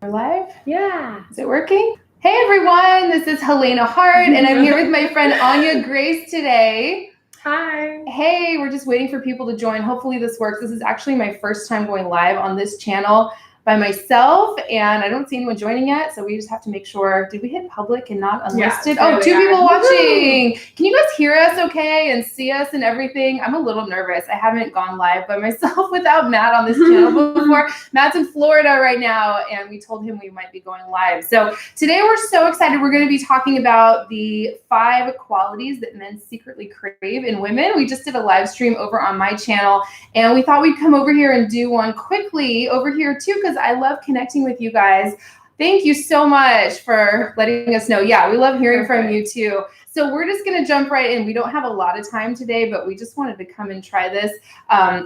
We're live? Yeah. Is it working? Hey everyone, this is Helena Hart and I'm here with my friend Anya Grace today. Hi. Hey, we're just waiting for people to join. Hopefully this works. This is actually my first time going live on this channel by myself and I don't see anyone joining yet, so we just have to make sure. Did we hit public and not unlisted? Yeah, oh, 2 people watching. Woo! Can you guys hear us okay and see us and everything? I'm a little nervous. I haven't gone live by myself without Matt on this channel before. Matt's in Florida right now and we told him we might be going live. So today we're so excited. We're going to be talking about the 5 qualities that men secretly crave in women. We just did a live stream over on my channel and we thought we'd come over here and do one quickly over here too, because I love connecting with you guys. Thank you so much for letting us know. Yeah, we love hearing from you too. So we're just gonna jump right in. We don't have a lot of time today, but we just wanted to come and try this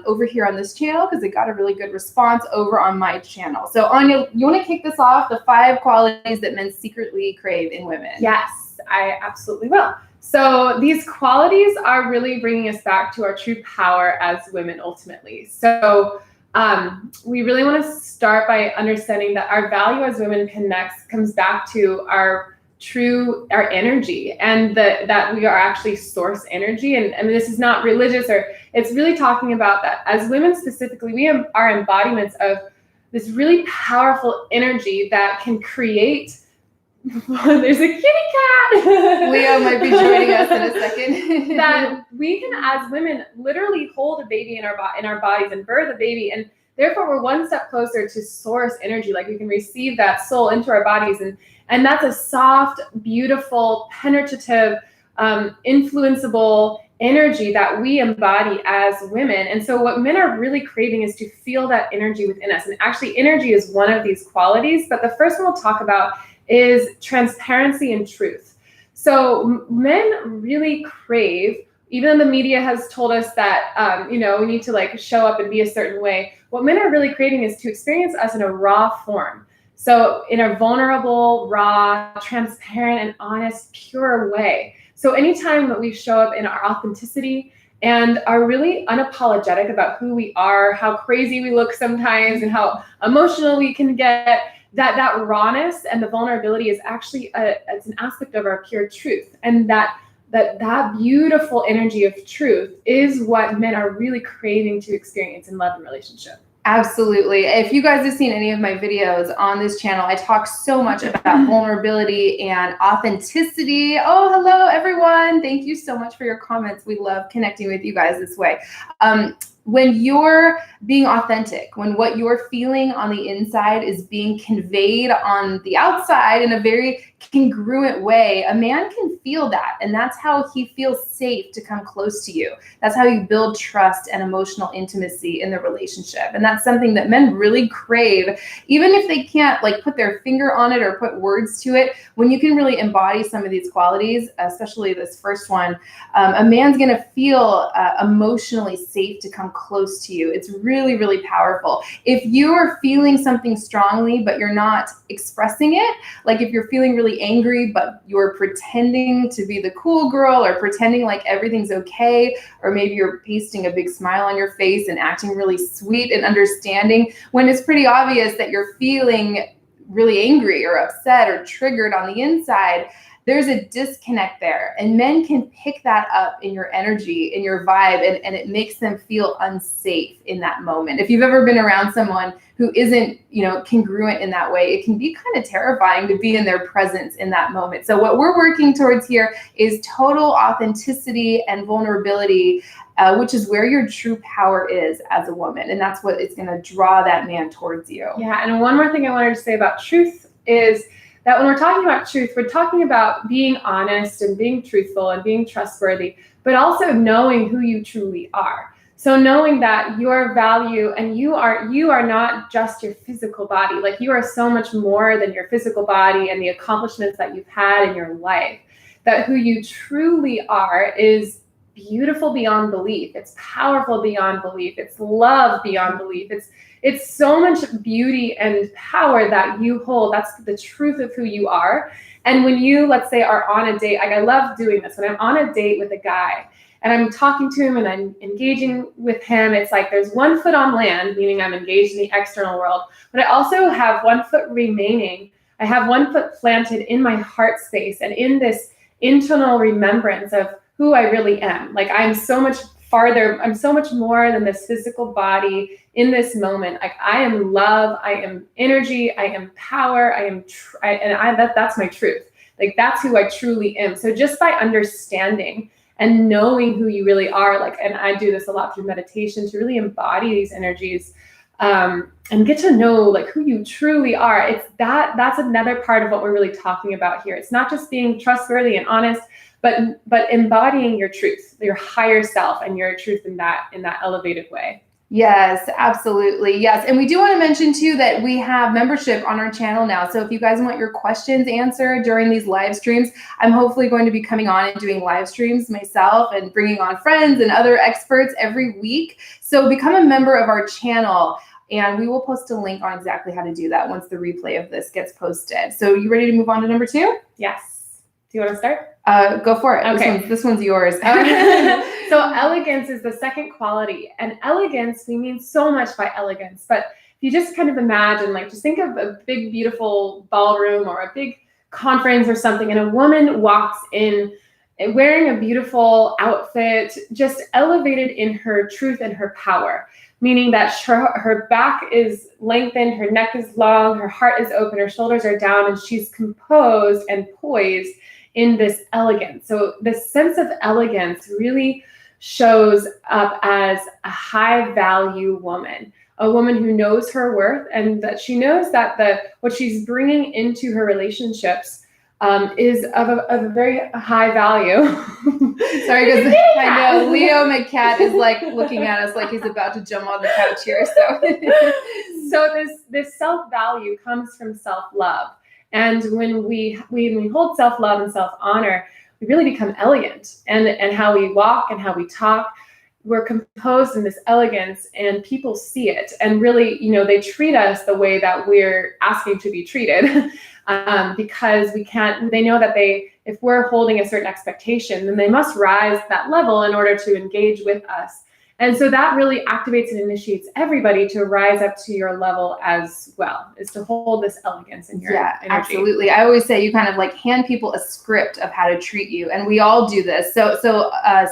over here on this channel because it got a really good response over on my channel. So Anya, you wanna kick this off, the 5 qualities that men secretly crave in women? Yes, I absolutely will. So these qualities are really bringing us back to our true power as women ultimately. So we really want to start by understanding that our value as women comes back to our energy, and that we are actually source energy. And I mean, this is not religious, or it's really talking about that as women specifically, we are embodiments of this really powerful energy that can create. There's a kitty cat. Leo might be joining us in a second. That we can, as women, literally hold a baby in our bodies and birth a baby, and therefore we're one step closer to source energy. Like we can receive that soul into our bodies, and that's a soft, beautiful, penetrative, influenceable energy that we embody as women. And so what men are really craving is to feel that energy within us. And actually, energy is one of these qualities. But the first one we'll talk about is transparency and truth. So men really crave, even though the media has told us that, we need to like show up and be a certain way, what men are really craving is to experience us in a raw form. So in a vulnerable, raw, transparent, and honest, pure way. So anytime that we show up in our authenticity and are really unapologetic about who we are, how crazy we look sometimes, and how emotional we can get, that rawness and the vulnerability is actually it's an aspect of our pure truth. And that beautiful energy of truth is what men are really craving to experience in love and relationship. Absolutely. If you guys have seen any of my videos on this channel, I talk so much about vulnerability and authenticity. Oh, hello, everyone. Thank you so much for your comments. We love connecting with you guys this way. When you're being authentic, when what you're feeling on the inside is being conveyed on the outside in a very congruent way, a man can feel that. And that's how he feels safe to come close to you. That's how you build trust and emotional intimacy in the relationship. And that's something that men really crave, even if they can't like put their finger on it or put words to it. When you can really embody some of these qualities, especially this first one, a man's gonna feel emotionally safe to come close to you. It's really, really powerful. If you are feeling something strongly, but you're not expressing it, like if you're feeling really angry, but you're pretending to be the cool girl or pretending like everything's okay, or maybe you're pasting a big smile on your face and acting really sweet and understanding when it's pretty obvious that you're feeling really angry or upset or triggered on the inside, there's a disconnect there, and men can pick that up in your energy, in your vibe, and it makes them feel unsafe in that moment. If you've ever been around someone who isn't, congruent in that way, it can be kind of terrifying to be in their presence in that moment. So what we're working towards here is total authenticity and vulnerability, which is where your true power is as a woman, and that's what is going to draw that man towards you. Yeah, and one more thing I wanted to say about truth is that when we're talking about truth, we're talking about being honest and being truthful and being trustworthy, but also knowing who you truly are. So knowing that your value, and you are not just your physical body, like you are so much more than your physical body and the accomplishments that you've had in your life, that who you truly are is beautiful beyond belief. It's powerful beyond belief. It's love beyond belief. It's so much beauty and power that you hold. That's the truth of who you are. And when you, let's say, are on a date, like I love doing this, when I'm on a date with a guy and I'm talking to him and I'm engaging with him, it's like there's one foot on land, meaning I'm engaged in the external world, but I also have one foot remaining. I have one foot planted in my heart space and in this internal remembrance of who I really am. Like I'm so much farther, I'm so much more than this physical body in this moment. Like I am love, I am energy, I am power, that's my truth. Like that's who I truly am. So just by understanding and knowing who you really are, like, and I do this a lot through meditation to really embody these energies, and get to know like who you truly are. It's that's another part of what we're really talking about here. It's not just being trustworthy and honest, but embodying your truth, your higher self and your truth in that elevated way. Yes, absolutely. Yes. And we do want to mention too that we have membership on our channel now. So if you guys want your questions answered during these live streams, I'm hopefully going to be coming on and doing live streams myself and bringing on friends and other experts every week. So become a member of our channel, and we will post a link on exactly how to do that once the replay of this gets posted. So you ready to move on to number 2? Yes. Do you want to start? Go for it. Okay. This one's yours. So elegance is the second quality, and elegance, we mean so much by elegance, but if you just kind of imagine, like just think of a big, beautiful ballroom or a big conference or something, and a woman walks in wearing a beautiful outfit, just elevated in her truth and her power, meaning that her back is lengthened, her neck is long, her heart is open, her shoulders are down, and she's composed and poised in this elegance. So this sense of elegance really shows up as a high value woman, a woman who knows her worth and that she knows that what she's bringing into her relationships is of a very high value. Sorry, because I know Leo, my cat, is like looking at us like he's about to jump on the couch here. So this self-value comes from self-love. And when we hold self-love and self-honor, we really become elegant. And how we walk and how we talk, we're composed in this elegance, and people see it. And really, they treat us the way that we're asking to be treated, because they know that if we're holding a certain expectation, then they must rise to that level in order to engage with us. And so that really activates and initiates everybody to rise up to your level as well, is to hold this elegance in your energy. Absolutely. I always say you kind of like hand people a script of how to treat you, and we all do this. So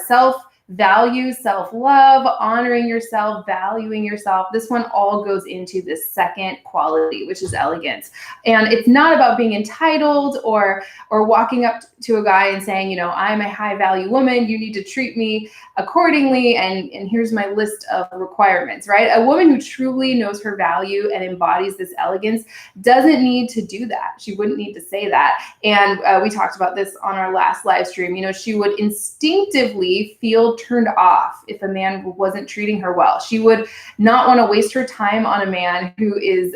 self-value, self-love, honoring yourself, valuing yourself. This one all goes into this second quality, which is elegance. And it's not about being entitled or walking up to a guy and saying, I'm a high value woman, you need to treat me accordingly, and here's my list of requirements, right? A woman who truly knows her value and embodies this elegance doesn't need to do that. She wouldn't need to say that. And we talked about this on our last live stream. She would instinctively feel turned off if a man wasn't treating her well. She would not want to waste her time on a man who is,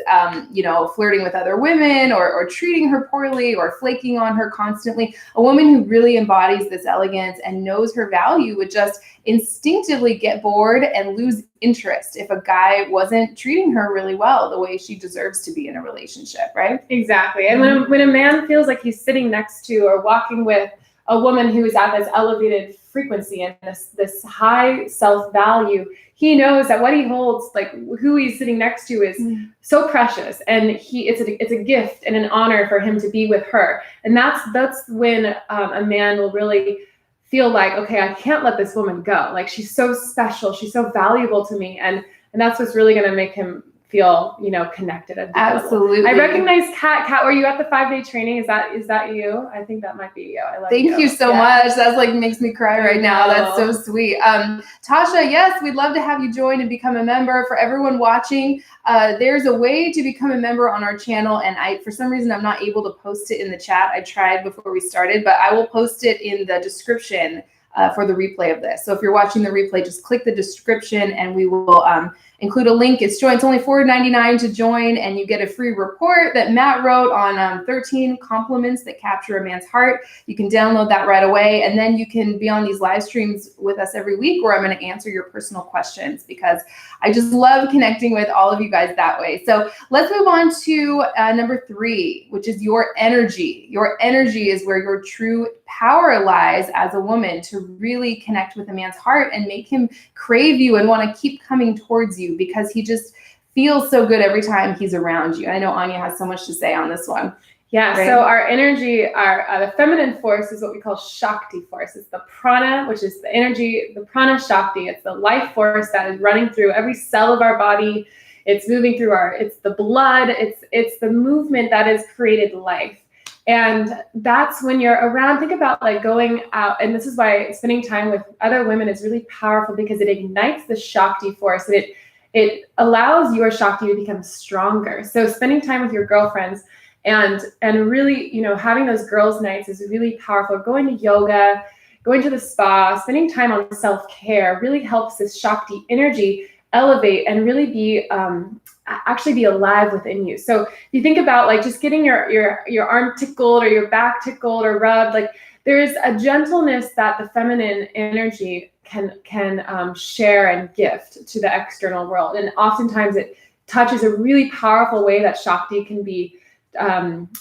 flirting with other women or treating her poorly or flaking on her constantly. A woman who really embodies this elegance and knows her value would just instinctively get bored and lose interest if a guy wasn't treating her really well the way she deserves to be in a relationship, right? Exactly. And when a man feels like he's sitting next to or walking with a woman who is at this elevated frequency and this high self-value, he knows that what he holds, like who he's sitting next to, is so precious, and it's a gift and an honor for him to be with her. And that's when a man will really feel like, okay, I can't let this woman go. Like she's so special, she's so valuable to me, and that's what's really going to make him feel, connected. Absolutely. I recognize Kat. Were you at the 5-day training? Is that you? I think that might be you. I love you. Thank you so much. That's like makes me cry right now. That's so sweet. Tasha, yes, we'd love to have you join and become a member. For everyone watching, there's a way to become a member on our channel, and for some reason I'm not able to post it in the chat. I tried before we started, but I will post it in the description for the replay of this. So if you're watching the replay, just click the description and we will include a link. It's only $4.99 to join, and you get a free report that Matt wrote on 13 compliments that capture a man's heart. You can download that right away, and then you can be on these live streams with us every week where I'm going to answer your personal questions, because I just love connecting with all of you guys that way. So let's move on to number 3, which is your energy. Your energy is where your true power lies as a woman to really connect with a man's heart and make him crave you and want to keep coming towards you, because he just feels so good every time he's around you. I know Anya has so much to say on this one. Yeah, right? So our energy, the feminine force is what we call Shakti force. It's the prana, which is the energy, the prana Shakti. It's the life force that is running through every cell of our body. It's moving through it's the blood. It's the movement that has created life. And that's when you're around, think about like going out, and this is why spending time with other women is really powerful, because it ignites the Shakti force, and it allows your Shakti to become stronger. So spending time with your girlfriends and really, having those girls' nights is really powerful. Going to yoga, going to the spa, spending time on self-care really helps this Shakti energy elevate and really be actually be alive within you. So if you think about like just getting your arm tickled or your back tickled or rubbed, like there's a gentleness that the feminine energy can share and gift to the external world. And oftentimes it touches a really powerful way that Shakti can be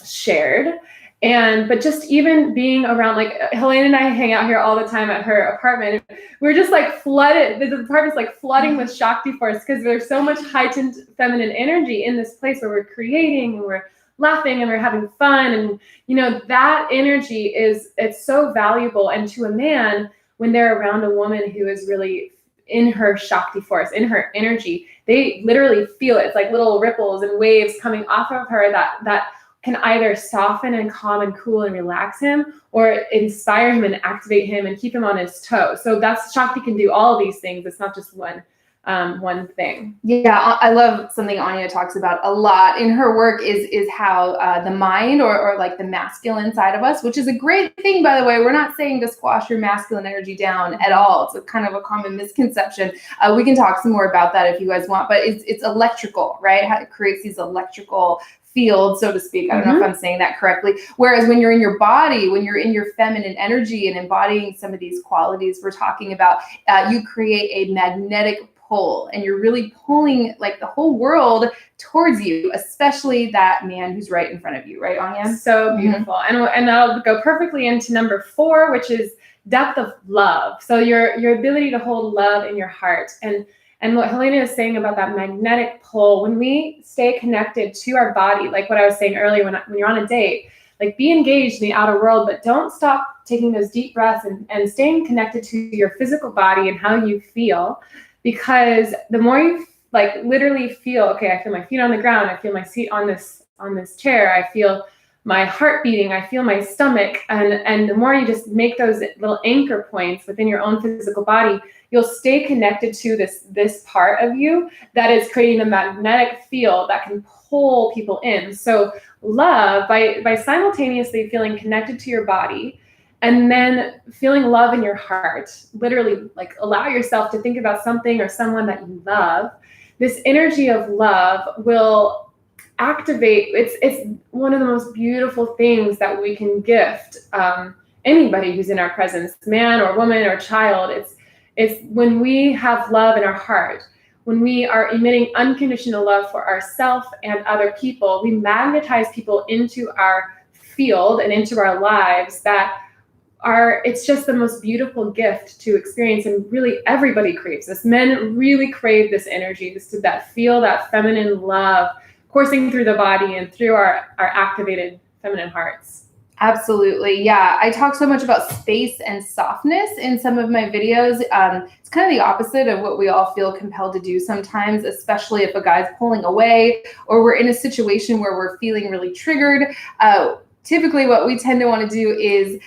shared. But just even being around, like Helene and I hang out here all the time at her apartment. We're just like flooded. The apartment's like flooding with Shakti force, because there's so much heightened feminine energy in this place where we're creating and we're laughing and we're having fun. And, that energy it's so valuable. And to a man, when they're around a woman who is really in her Shakti force, in her energy, they literally feel it. It's like little ripples and waves coming off of her that can either soften and calm and cool and relax him, or inspire him and activate him and keep him on his toes. So that's Shakti can do all of these things. It's not just one thing. Yeah, I love something Anya talks about a lot in her work is how the mind or like the masculine side of us, which is a great thing, by the way. We're not saying to squash your masculine energy down at all. It's a kind of a common misconception. We can talk some more about that if you guys want, but it's electrical, right? How it creates these electrical field, so to speak. I don't know if I'm saying that correctly. Whereas when you're in your body, when you're in your feminine energy and embodying some of these qualities we're talking about, you create a magnetic pull, and you're really pulling like the whole world towards you, especially that man who's right in front of you, right, Anya? So beautiful. And I'll go perfectly into number 4, which is depth of love. So your ability to hold love in your heart. And what Helena is saying about that magnetic pull, when we stay connected to our body, like what I was saying earlier, when you're on a date, like be engaged in the outer world, but don't stop taking those deep breaths and staying connected to your physical body and how you feel. Because the more you like literally feel, okay, I feel my feet on the ground, I feel my seat on this chair, I feel my heart beating, I feel my stomach, and the more you just make those little anchor points within your own physical body, you'll stay connected to this part of you that is creating a magnetic field that can pull people in. So love, by simultaneously feeling connected to your body and then feeling love in your heart, literally like allow yourself to think about something or someone that you love. This energy of love will activate. It's one of the most beautiful things that we can gift anybody who's in our presence, man or woman or child. It's when we have love in our heart, when we are emitting unconditional love for ourselves and other people, we magnetize people into our field and into our lives it's just the most beautiful gift to experience. And really everybody craves this. Men really crave this energy, that feminine love coursing through the body and through our activated feminine hearts. Absolutely. Yeah. I talk so much about space and softness in some of my videos. It's kind of the opposite of what we all feel compelled to do sometimes, especially if a guy's pulling away or we're in a situation where we're feeling really triggered. Typically what we tend to want to do is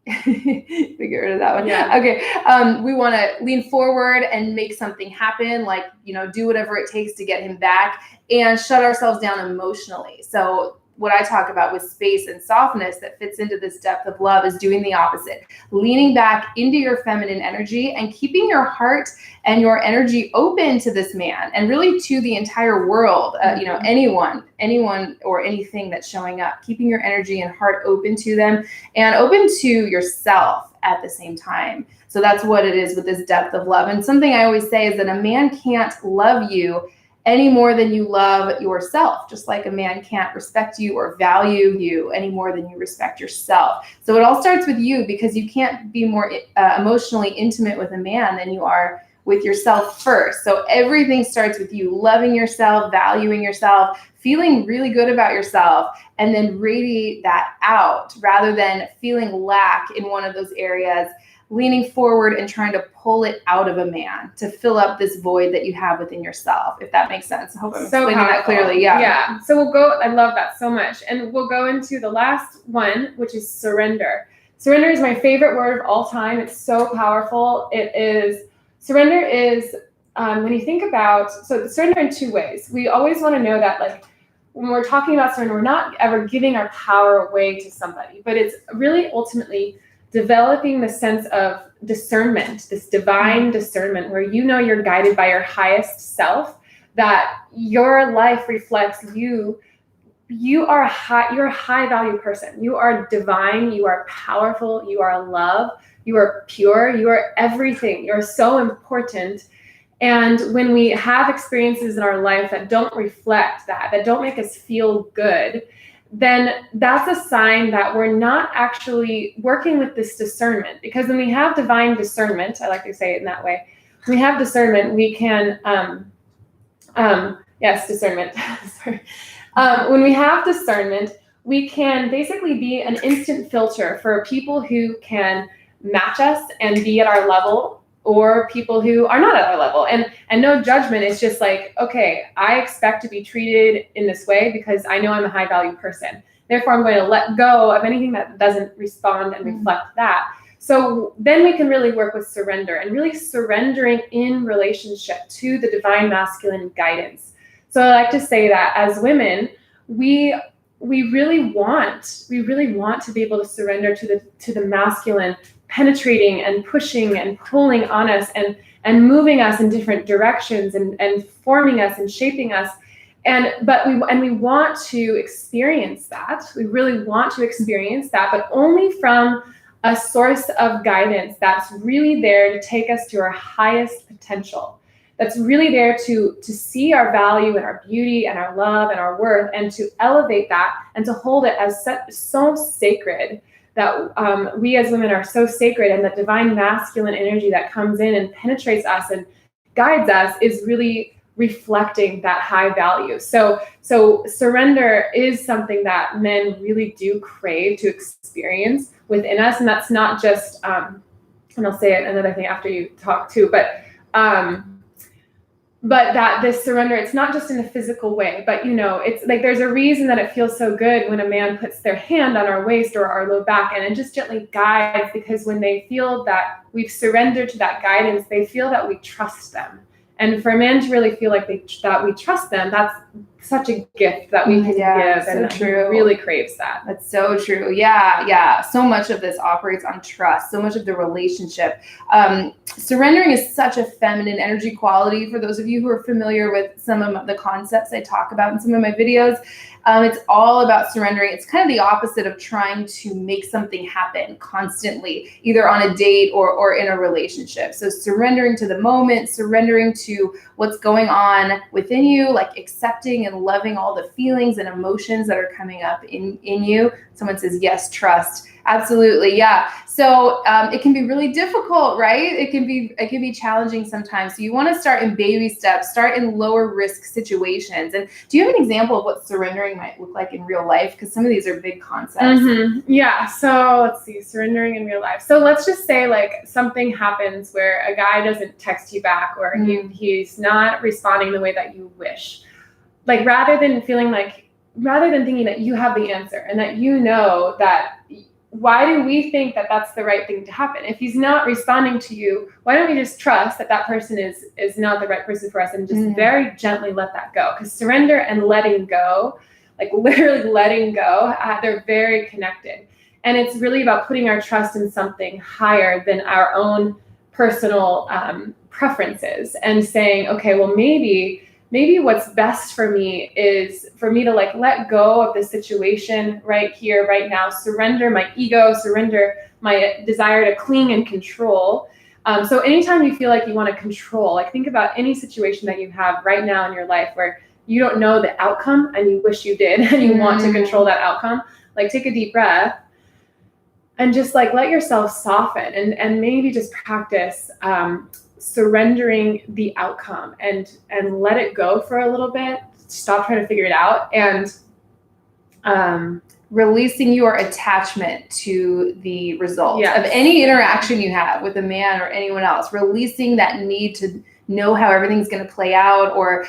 we get rid of that one. Yeah. Okay. We want to lean forward and make something happen, like, do whatever it takes to get him back and shut ourselves down emotionally. So what I talk about with space and softness that fits into this depth of love is doing the opposite, leaning back into your feminine energy and keeping your heart and your energy open to this man and really to the entire world, anyone or anything that's showing up, keeping your energy and heart open to them and open to yourself at the same time. So that's what it is with this depth of love. And something I always say is that a man can't love you any more than you love yourself, just like a man can't respect you or value you any more than you respect yourself. So it all starts with you, because you can't be more emotionally intimate with a man than you are with yourself first. So everything starts with you loving yourself, valuing yourself, feeling really good about yourself, and then radiate that out rather than feeling lack in one of those areas, leaning forward and trying to pull it out of a man to fill up this void that you have within yourself, if that makes sense. I hope I'm explaining that clearly. Yeah. So I love that so much. And we'll go into the last one, which is surrender. Surrender is my favorite word of all time. It's so powerful. Surrender is, when you think about, so surrender in two ways. We always want to know that, like, when we're talking about surrender, we're not ever giving our power away to somebody, but it's really ultimately developing the sense of discernment, this divine discernment, where you're guided by your highest self, that your life reflects you. You're a high value person. You are divine. You are powerful. You are love. You are pure. You are everything. You're so important. And when we have experiences in our life that don't reflect that don't make us feel good, then that's a sign that we're not actually working with this discernment. Because when we have divine discernment, I like to say it in that way, when we have discernment, we can, discernment. Sorry. When we have discernment, we can basically be an instant filter for people who can match us and be at our level, or people who are not at our level. And no judgment. It's just like, okay, I expect to be treated in this way because I know I'm a high value person. Therefore, I'm going to let go of anything that doesn't respond and reflect that. So then we can really work with surrender and really surrendering in relationship to the divine masculine guidance. So I like to say that as women, we really want to be able to surrender to the masculine, penetrating and pushing and pulling on us and moving us in different directions and forming us and shaping us. But we want to experience that. We really want to experience that, but only from a source of guidance that's really there to take us to our highest potential. That's really there to see our value and our beauty and our love and our worth, and to elevate that and to hold it as so sacred, that we as women are so sacred, and that divine masculine energy that comes in and penetrates us and guides us is really reflecting that high value. So surrender is something that men really do crave to experience within us. And that's not just, and I'll say it another thing after you talk too, but that this surrender, it's not just in a physical way, but it's like there's a reason that it feels so good when a man puts their hand on our waist or our low back and just gently guides, because when they feel that we've surrendered to that guidance, they feel that we trust them. And for a man to really feel like that we trust them, that's such a gift that we can give. So and true. He really craves that. That's so true. Yeah. So much of this operates on trust, so much of the relationship. Surrendering is such a feminine energy quality. For those of you who are familiar with some of the concepts I talk about in some of my videos, it's all about surrendering. It's kind of the opposite of trying to make something happen constantly, either on a date or in a relationship. So surrendering to the moment, surrendering to what's going on within you, like accepting and loving all the feelings and emotions that are coming up in you. Someone says, yes, trust. Absolutely. Yeah. So it can be really difficult, right? It can be challenging sometimes. So you want to start in baby steps, start in lower risk situations. And do you have an example of what surrendering might look like in real life? Because some of these are big concepts. Mm-hmm. Yeah. So let's see, surrendering in real life. So let's just say like something happens where a guy doesn't text you back, or he's not responding the way that you wish. Like rather than thinking that you have the answer and that that, why do we think that that's the right thing to happen? If he's not responding to you, why don't we just trust that person is not the right person for us, and just very gently let that go? Because surrender and letting go, like literally letting go. They're very connected. And it's really about putting our trust in something higher than our own personal preferences, and saying, okay, well, maybe what's best for me is for me to like let go of the situation right here, right now, surrender my ego, surrender my desire to cling and control. So anytime you feel like you want to control, like think about any situation that you have right now in your life where you don't know the outcome and you wish you did, and you want to control that outcome, like take a deep breath and just like let yourself soften, and maybe just practice surrendering the outcome and let it go for a little bit. Stop trying to figure it out, and releasing your attachment to the result Yes. of any interaction you have with a man or anyone else. Releasing that need to know how everything's going to play out, or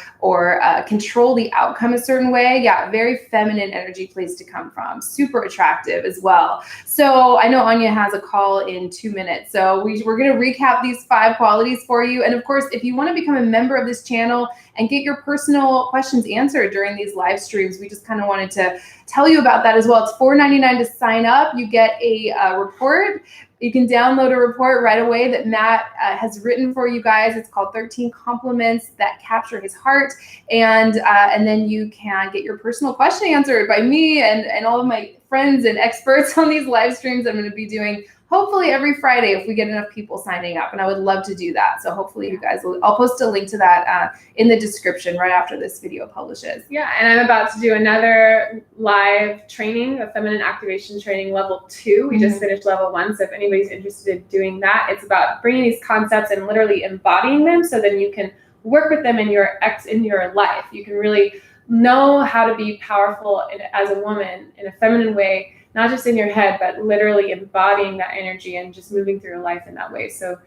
control the outcome a certain way. Yeah, very feminine energy place to come from. Super attractive as well. So I know Anya has a call in 2 minutes. So we're going to recap these 5 qualities for you. And of course, if you want to become a member of this channel and get your personal questions answered during these live streams, we just kind of wanted to tell you about that as well. It's $4.99 to sign up. You get a report. You can download a report right away that Matt has written for you guys. It's called 13 Compliments That Capture His Heart. And then you can get your personal question answered by me and all of my friends and experts on these live streams I'm going to be doing hopefully every Friday if we get enough people signing up. And I would love to do that. So hopefully you guys will, I'll post a link to that in the description right after this video publishes. Yeah, and I'm about to do another live training, a feminine activation training level 2. We just finished level 1. So if anybody's interested in doing that, it's about bringing these concepts and literally embodying them, so then you can work with them in your life. You can really know how to be powerful as a woman in a feminine way, not just in your head, but literally embodying that energy and just moving through your life in that way. So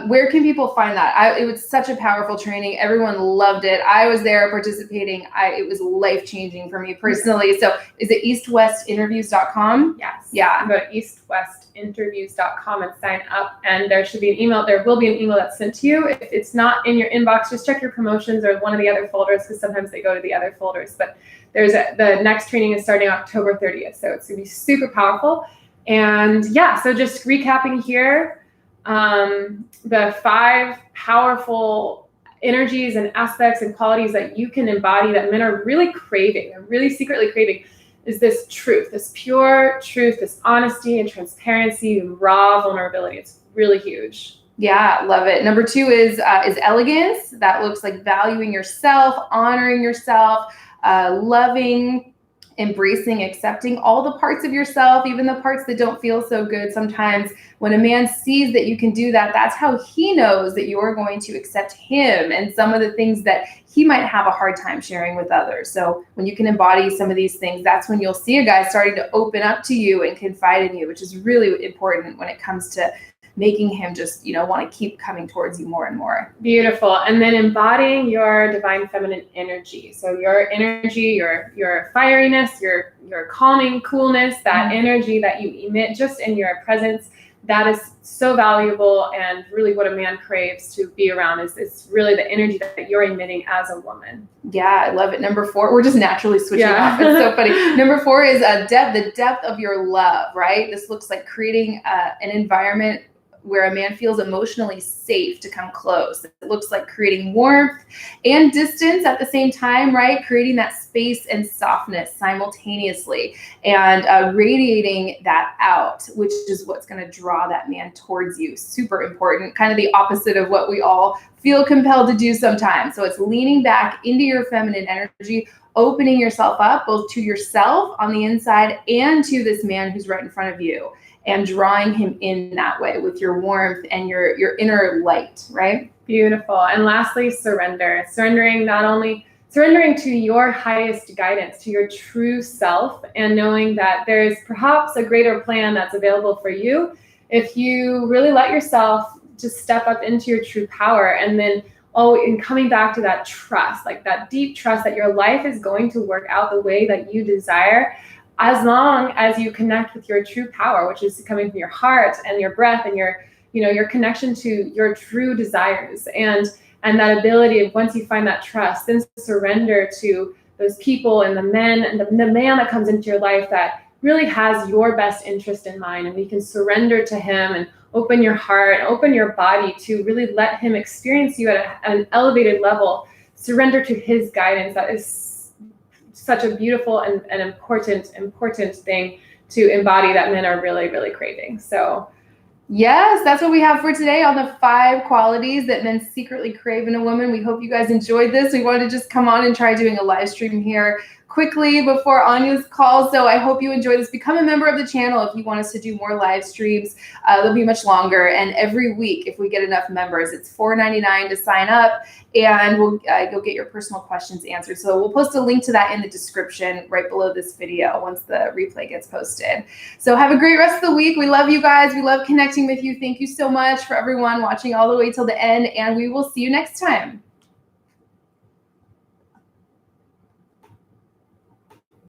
where can people find that? It was such a powerful training. Everyone loved it. I was there participating. It was life-changing for me personally. So is it eastwestinterviews.com? Yes. Yeah. Go to eastwestinterviews.com and sign up. And there should be an email. There will be an email that's sent to you. If it's not in your inbox, just check your promotions or one of the other folders, because sometimes they go to the other folders. But the next training is starting October 30th. So it's going to be super powerful. And yeah, so just recapping here, the 5 powerful energies and aspects and qualities that you can embody that men are really craving, and really secretly craving, is this truth, this pure truth, this honesty and transparency and raw vulnerability. It's really huge. Yeah, love it. Number 2 is elegance. That looks like valuing yourself, honoring yourself, loving, embracing, accepting all the parts of yourself, even the parts that don't feel so good. Sometimes when a man sees that you can do that, that's how he knows that you're going to accept him and some of the things that he might have a hard time sharing with others. So when you can embody some of these things, that's when you'll see a guy starting to open up to you and confide in you, which is really important when it comes to making him just, want to keep coming towards you more and more. Beautiful. And then embodying your divine feminine energy. So your energy, your fieriness, your calming coolness, that energy that you emit just in your presence, that is so valuable, and really what a man craves to be around is really the energy that you're emitting as a woman. Yeah, I love it. Number 4, we're just naturally switching off. It's so funny. Number 4 is the depth of your love, right? This looks like creating an environment where a man feels emotionally safe to come close. It looks like creating warmth and distance at the same time, right? Creating that space and softness simultaneously, and radiating that out, which is what's going to draw that man towards you. Super important. Kind of the opposite of what we all feel compelled to do sometimes. So it's leaning back into your feminine energy, opening yourself up both to yourself on the inside and to this man who's right in front of you, and drawing him in that way with your warmth and your inner light, right? Beautiful. And lastly, surrender. Surrendering to your highest guidance, to your true self, and knowing that there's perhaps a greater plan that's available for you if you really let yourself just step up into your true power. And then in coming back to that trust, like that deep trust that your life is going to work out the way that you desire, as long as you connect with your true power, which is coming from your heart and your breath and your connection to your true desires, and that ability of, once you find that trust, then surrender to those people and the men and the man that comes into your life that really has your best interest in mind, and we can surrender to him and open your heart, open your body to really let him experience you at an elevated level. Surrender to his guidance. That is such a beautiful and important thing to embody that men are really, really craving. So yes, that's what we have for today on the 5 qualities that men secretly crave in a woman. We hope you guys enjoyed this. We wanted to just come on and try doing a live stream here quickly before Anya's call. So I hope you enjoy this. Become a member of the channel if you want us to do more live streams. They'll be much longer. And every week, if we get enough members, it's $4.99 to sign up, and we'll go get your personal questions answered. So we'll post a link to that in the description right below this video once the replay gets posted. So have a great rest of the week. We love you guys. We love connecting with you. Thank you so much for everyone watching all the way till the end, and we will see you next time.